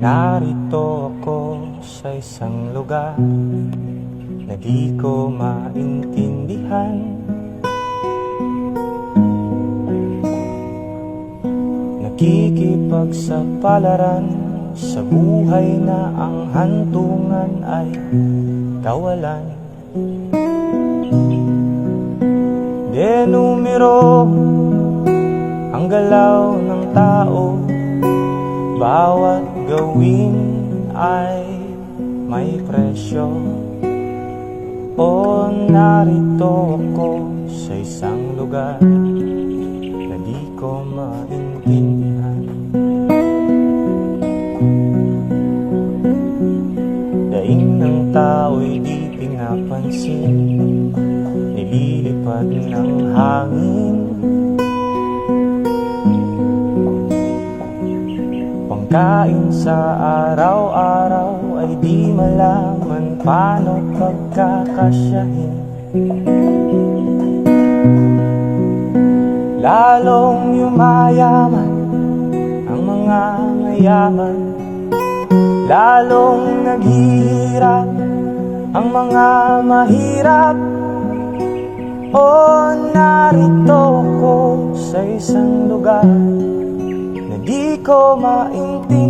Narito ako sa isang lugar na di ko maintindihan. Nakikipagsapalaran sa buhay na ang hantungan ay kawalan. Denumero ang galaw ng tao, bawat gawin ay may presyo. O narito ako sa isang lugar na di ko maintindihan. Daing ng tao'y di pinapansin, nililipad ng hangin. Pangkain sa araw-araw ay di malaman paano pagkakasyahin. Lalong yumayaman ang mga mayaman, lalong naghihirap ang mga mahirap. O narito ko sa isang lugar na di ko maintindihan.